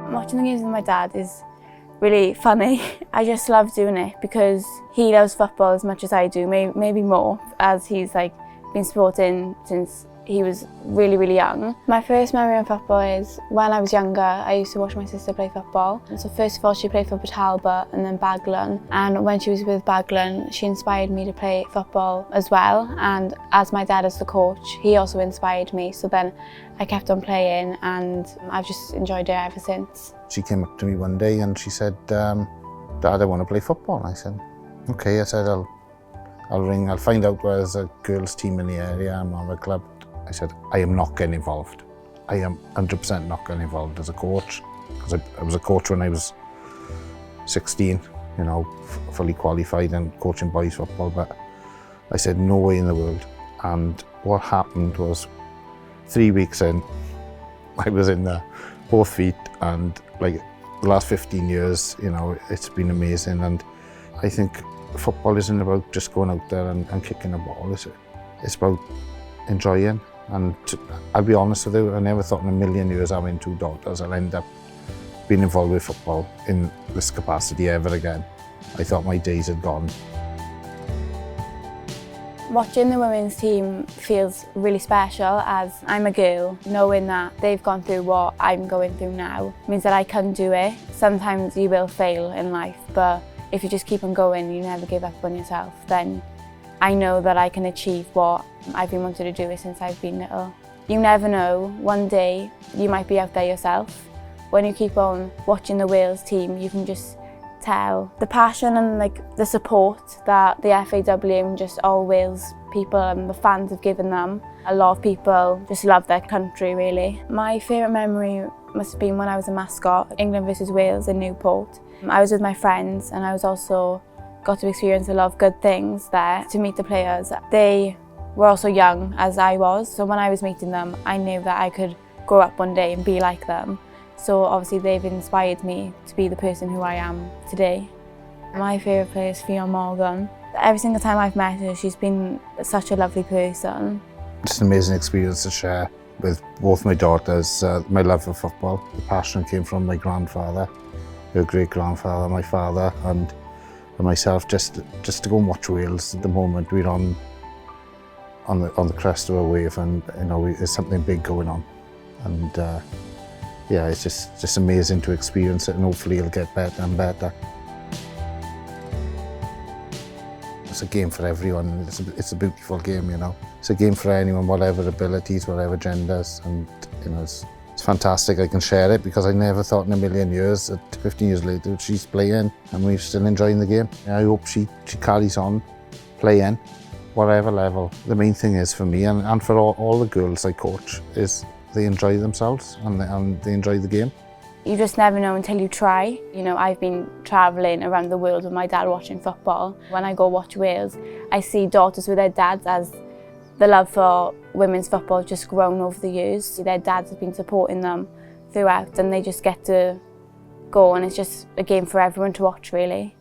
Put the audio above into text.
Watching the games with my dad is really funny. I just love doing it because he loves football as much as I do, maybe more, as he's been sporting since he was really young. My first memory of football is when I was younger. I used to watch my sister play football. So first of all, she played for Talbot and then Baglan. And when she was with Baglan, she inspired me to play football as well. And as my dad is the coach, he also inspired me. So then I kept on playing and I've just enjoyed it ever since. She came up to me one day and she said, Dad, I want to play football. I said, okay. I said, I'll ring, I'll find out where there's a girls' team in the area, I'm on a club. I said, I am not getting involved. I am 100% not getting involved as a coach. Because I was a coach when I was 16, you know, fully qualified and coaching boys football, but I said, no way in the world. And what happened was 3 weeks in, I was in there, both feet, and the last 15 years, you know, it's been amazing. And I think football isn't about just going out there and kicking a ball. It's about enjoying. And I'll be honest with you, I never thought in a million years having 2 daughters I'll end up being involved with football in this capacity ever again. I thought my days had gone. Watching the women's team feels really special as I'm a girl. Knowing that they've gone through what I'm going through now means that I can do it. Sometimes you will fail in life, but if you just keep on going, you never give up on yourself, then I know that I can achieve what I've been wanting to do since I've been little. You never know, one day you might be out there yourself. When you keep on watching the Wales team, you can just tell the passion and the support that the FAW and just all Wales people and the fans have given them. A lot of people just love their country, really. My favourite memory must have been when I was a Mascot, England versus Wales in Newport. I was with my friends and I was also got to experience a lot of good things there, to meet the players. They were also young as I was, so when I was meeting them, I knew that I could grow up one day and be like them. So obviously they've inspired me to be the person who I am today. My favourite player is Ffion Morgan. Every single time I've met her, she's been such a lovely person. It's an amazing experience to share with both my daughters. My love for football, the passion came from my grandfather, her great-grandfather, my father, and myself, just to go and watch Wales. At the moment we're on the crest of a wave, and you know, there's something big going on, and yeah, it's just amazing to experience it, and hopefully it'll get better and better. It's a game for everyone. It's a beautiful game, you know. It's a game for anyone, whatever abilities, whatever genders, and you know, it's fantastic. I can share it because I never thought in a million years that 15 years later she's playing and we're still enjoying the game. I hope she carries on playing, whatever level. The main thing is for me and for all the girls I coach is they enjoy themselves and they enjoy the game. You just never know until you try. You know, I've been travelling around the world with my dad watching football. When I go watch Wales, I see daughters with their dads as the love for women's football has just grown over the years. Their dads have been supporting them throughout and they just get to go, and it's just a game for everyone to watch, really.